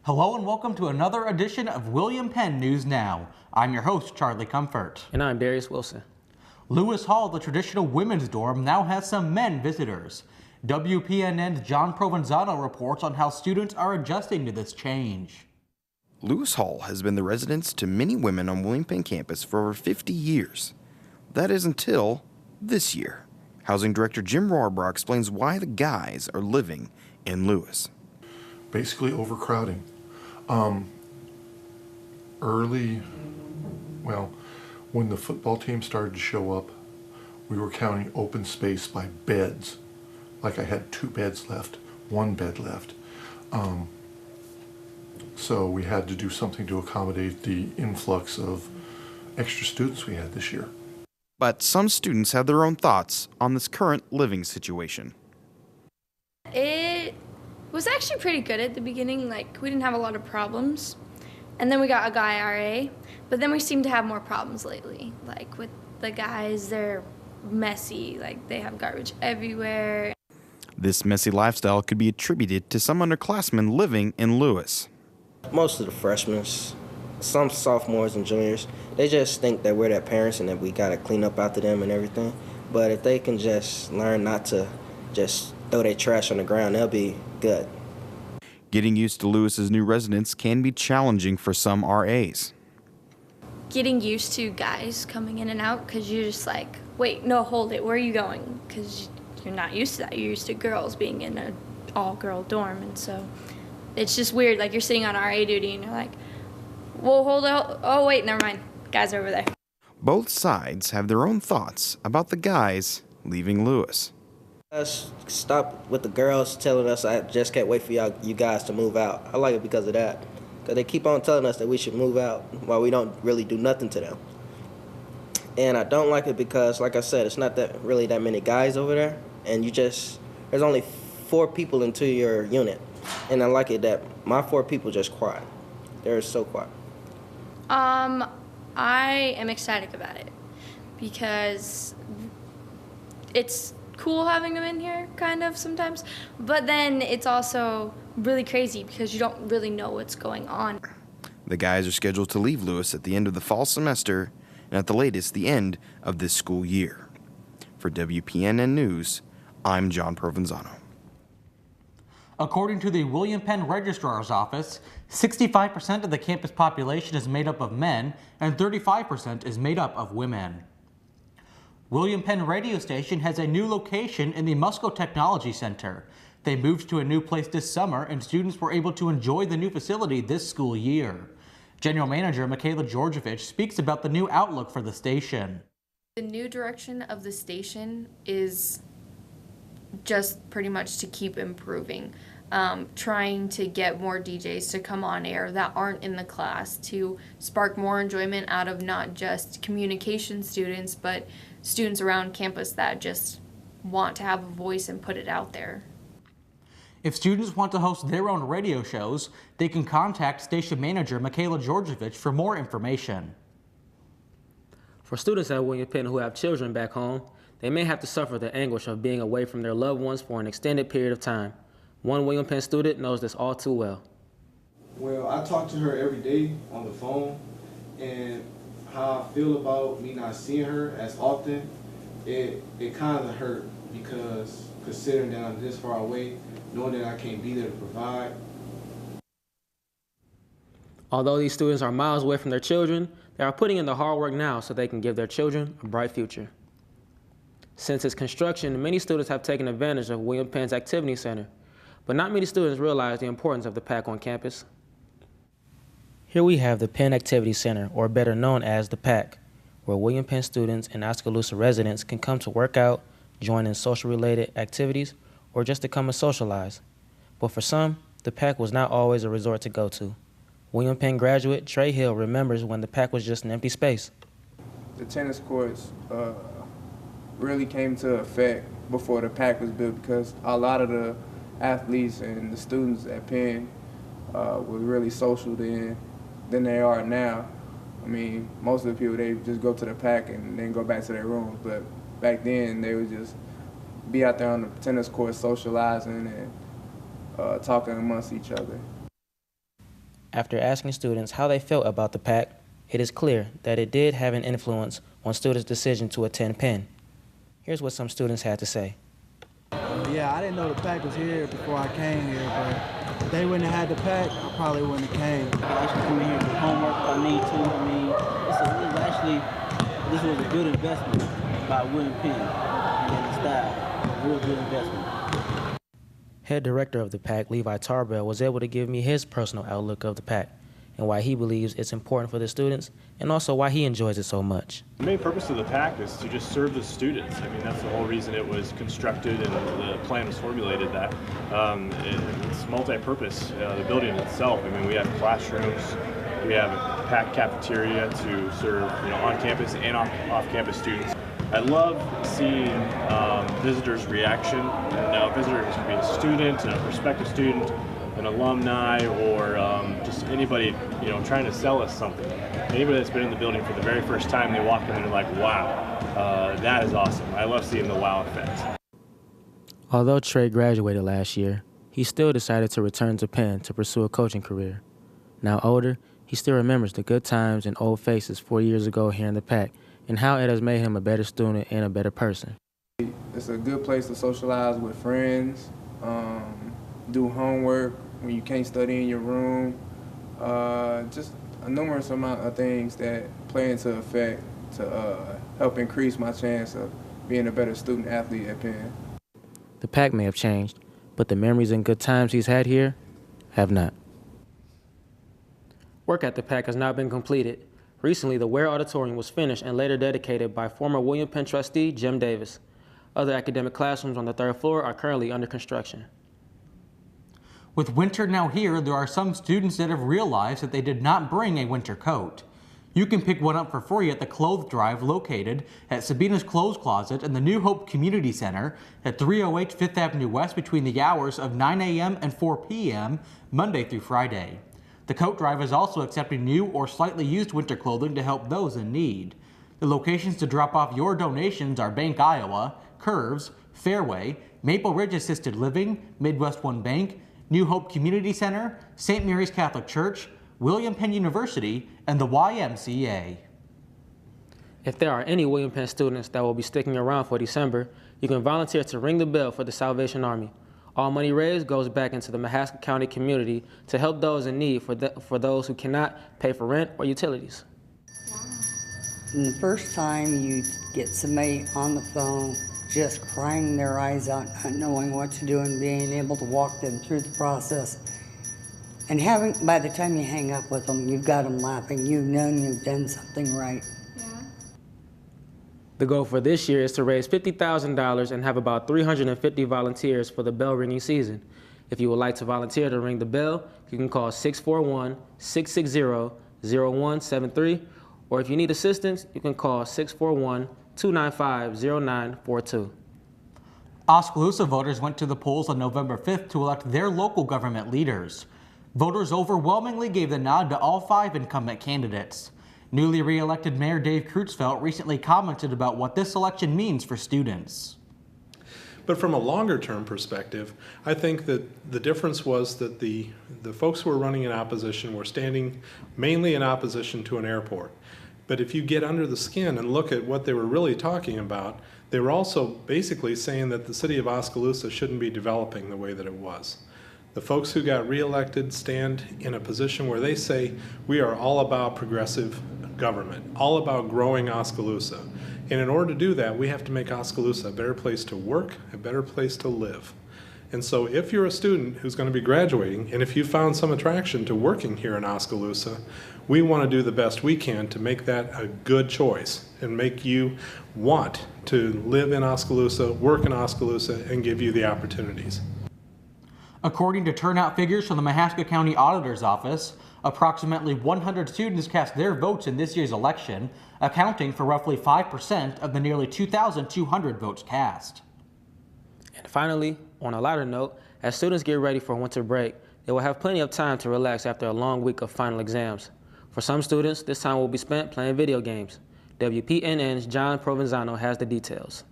Hello and welcome to another edition of William Penn News Now. I'm your host, Charlie Comfort. And I'm Darius Wilson. Lewis Hall, the traditional women's dorm, now has some men visitors. WPNN's John Provenzano reports on how students are adjusting to this change. Lewis Hall has been the residence to many women on William Penn campus for over 50 years. That is until this year. Housing Director Jim Rohrbach explains why the guys are living in Lewis. Basically overcrowding. When the football team started to show up, we were counting open space by beds. Like I had 2 beds left, 1 bed left. So we had to do something to accommodate the influx of extra students we had this year. But some students have their own thoughts on this current living situation. It was actually pretty good at the beginning. Like, we didn't have a lot of problems. And then we got a guy RA, but then we seem to have more problems lately. Like, with the guys, they're messy. Like, they have garbage everywhere. This messy lifestyle could be attributed to some underclassmen living in Lewis. Most of the freshmen, some sophomores and juniors, they just think that we're their parents and that we gotta clean up after them and everything. But if they can just learn not to just throw their trash on the ground, they'll be good. Getting used to Lewis's new residence can be challenging for some RAs. Getting used to guys coming in and out, because you're just like, wait, no, hold it, where are you going? Because you're not used to that. You're used to girls being in an all-girl dorm, and so it's just weird. Like, you're sitting on RA duty and you're like, well, hold it. Oh, wait, never mind. Guys are over there. Both sides have their own thoughts about the guys leaving Lewis. Us stop with the girls telling us, I just can't wait for you guys to move out. I like it because of that. Because they keep on telling us that we should move out while we don't really do nothing to them. And I don't like it because, like I said, it's not that really that many guys over there. And there's only 4 people into your unit. And I like it that my 4 people just quiet. They're so quiet. I am ecstatic about it because it's cool having them in here, kind of, sometimes. But then it's also really crazy because you don't really know what's going on. The guys are scheduled to leave Lewis at the end of the fall semester and at the latest the end of this school year. For WPNN News, I'm John Provenzano. According to the William Penn Registrar's Office, 65% of the campus population is made up of men and 35% is made up of women. William Penn Radio Station has a new location in the Musco Technology Center. They moved to a new place this summer and students were able to enjoy the new facility this school year. General Manager Michaela Georgievich speaks about the new outlook for the station. The new direction of the station is just pretty much to keep improving, trying to get more DJs to come on air that aren't in the class to spark more enjoyment out of not just communication students, but students around campus that just want to have a voice and put it out there. If students want to host their own radio shows, they can contact station manager Michaela Georgievich for more information. For students at William Penn who have children back home, they may have to suffer the anguish of being away from their loved ones for an extended period of time. One William Penn student knows this all too well. Well, I talk to her every day on the phone, and how I feel about me not seeing her as often, it kind of hurt because considering that I'm this far away, knowing that I can't be there to provide. Although these students are miles away from their children, they are putting in the hard work now so they can give their children a bright future. Since its construction, many students have taken advantage of William Penn's Activity Center, but not many students realize the importance of the PAC on campus. Here we have the Penn Activity Center, or better known as the PAC, where William Penn students and Oskaloosa residents can come to work out, join in social-related activities, or just to come and socialize. But for some, the PAC was not always a resort to go to. William Penn graduate Trey Hill remembers when the PAC was just an empty space. The tennis courts really came to effect before the PAC was built because a lot of the athletes and the students at Penn were really social then than they are now. I mean, most of the people, they just go to the PAC and then go back to their rooms, but back then they would just be out there on the tennis court socializing and talking amongst each other. After asking students how they felt about the PAC, it is clear that it did have an influence on students' decision to attend Penn. Here's what some students had to say. Yeah, I didn't know the PAC was here before I came here, but if they wouldn't have had the PAC, I probably wouldn't have came. I actually come here and do homework if I need to. I mean, this was a good investment by William Penn and the staff. A real good investment. Head director of the PAC, Levi Tarbell, was able to give me his personal outlook of the PAC and why he believes it's important for the students and also why he enjoys it so much. The main purpose of the PAC is to just serve the students. I mean, that's the whole reason it was constructed and the plan was formulated that. It's multi-purpose, the building itself. I mean, we have classrooms, we have a PAC cafeteria to serve on-campus and off-campus students. I love seeing visitors' reaction. Now, visitors can be a student, a prospective student, an alumni, or just anybody trying to sell us something. Anybody that's been in the building for the very first time, they walk in and they're like, wow, that is awesome. I love seeing the wow effect. Although Trey graduated last year, he still decided to return to Penn to pursue a coaching career. Now older, he still remembers the good times and old faces 4 years ago here in the PAC and how it has made him a better student and a better person. It's a good place to socialize with friends, do homework when you can't study in your room, just a numerous amount of things that play into effect to help increase my chance of being a better student athlete at Penn. The PAC may have changed, but the memories and good times he's had here have not. Work at the PAC has not been completed. Recently, the Ware Auditorium was finished and later dedicated by former William Penn trustee Jim Davis. Other academic classrooms on the third floor are currently under construction. With winter now here, there are some students that have realized that they did not bring a winter coat. You can pick one up for free at the Clothes Drive located at Sabina's Clothes Closet and the New Hope Community Center at 308 5th Avenue West between the hours of 9 a.m. and 4 p.m. Monday through Friday. The Coat Drive is also accepting new or slightly used winter clothing to help those in need. The locations to drop off your donations are Bank Iowa, Curves, Fairway, Maple Ridge Assisted Living, Midwest One Bank, New Hope Community Center, St. Mary's Catholic Church, William Penn University, and the YMCA. If there are any William Penn students that will be sticking around for December, you can volunteer to ring the bell for the Salvation Army. All money raised goes back into the Mahaska County community to help those in need for those who cannot pay for rent or utilities. And the first time you get somebody on the phone just crying their eyes out, not knowing what to do and being able to walk them through the process. And by the time you hang up with them, you've got them laughing. You've known you've done something right. The goal for this year is to raise $50,000 and have about 350 volunteers for the bell ringing season. If you would like to volunteer to ring the bell, you can call 641-660-0173, or if you need assistance, you can call 641-295-0942. Oskaloosa voters went to the polls on November 5th to elect their local government leaders. Voters overwhelmingly gave the nod to all 5 incumbent candidates. Newly re-elected Mayor Dave Creutzfeldt recently commented about what this election means for students. But from a longer-term perspective, I think that the difference was that the folks who were running in opposition were standing mainly in opposition to an airport. But if you get under the skin and look at what they were really talking about, they were also basically saying that the city of Oskaloosa shouldn't be developing the way that it was. The folks who got reelected stand in a position where they say we are all about progressive government, all about growing Oskaloosa. And in order to do that, we have to make Oskaloosa a better place to work, a better place to live. And so if you're a student who's going to be graduating, and if you found some attraction to working here in Oskaloosa, we want to do the best we can to make that a good choice and make you want to live in Oskaloosa, work in Oskaloosa, and give you the opportunities. According to turnout figures from the Mahaska County Auditor's Office, approximately 100 students cast their votes in this year's election, accounting for roughly 5% of the nearly 2,200 votes cast. And finally, on a lighter note, as students get ready for winter break, they will have plenty of time to relax after a long week of final exams. For some students, this time will be spent playing video games. WPNN's John Provenzano has the details.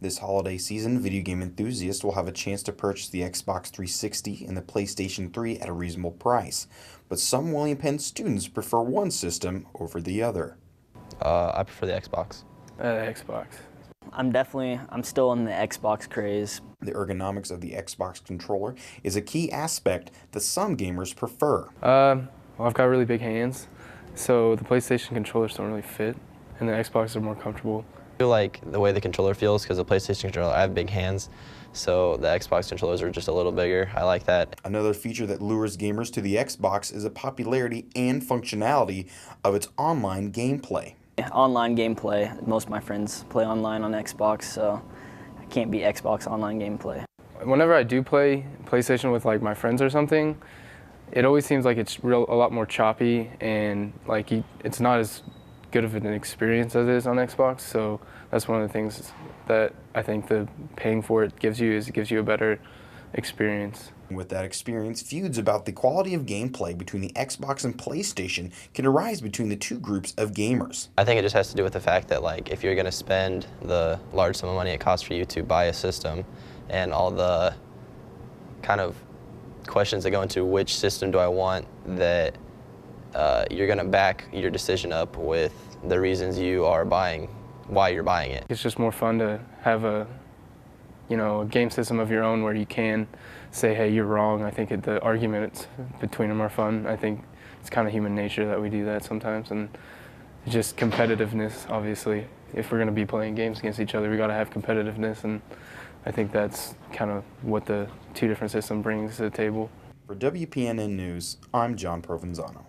This holiday season, video game enthusiasts will have a chance to purchase the Xbox 360 and the PlayStation 3 at a reasonable price, but some William Penn students prefer one system over the other. I prefer the Xbox. Xbox. I'm still in the Xbox craze. The ergonomics of the Xbox controller is a key aspect that some gamers prefer. Well, I've got really big hands, so the PlayStation controllers don't really fit, and the Xbox are more comfortable. I feel like the way the controller feels, because the PlayStation controller, I have big hands, so the Xbox controllers are just a little bigger. I like that. Another feature that lures gamers to the Xbox is the popularity and functionality of its online gameplay. Online gameplay. Most of my friends play online on Xbox, so I can't beat Xbox online gameplay. Whenever I do play PlayStation with like my friends or something, it always seems like it's a lot more choppy, and like it's not as good of an experience as it is on Xbox. So that's one of the things that I think the paying for it gives you, is it gives you a better experience. With that experience, feuds about the quality of gameplay between the Xbox and PlayStation can arise between the two groups of gamers. I think it just has to do with the fact that, like, if you're going to spend the large sum of money it costs for you to buy a system, and all the kind of questions that go into which system do I want, that you're going to back your decision up with the reasons you are buying, why you're buying it. It's just more fun to have a game system of your own where you can say, hey, you're wrong. I think the arguments between them are fun. I think it's kind of human nature that we do that sometimes, and just competitiveness, obviously. If we're going to be playing games against each other, we got to have competitiveness, and I think that's kind of what the two different systems brings to the table. For WPNN News, I'm John Provenzano.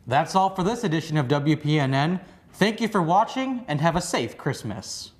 That's all for this edition of WPNN. Thank you for watching, and have a safe Christmas.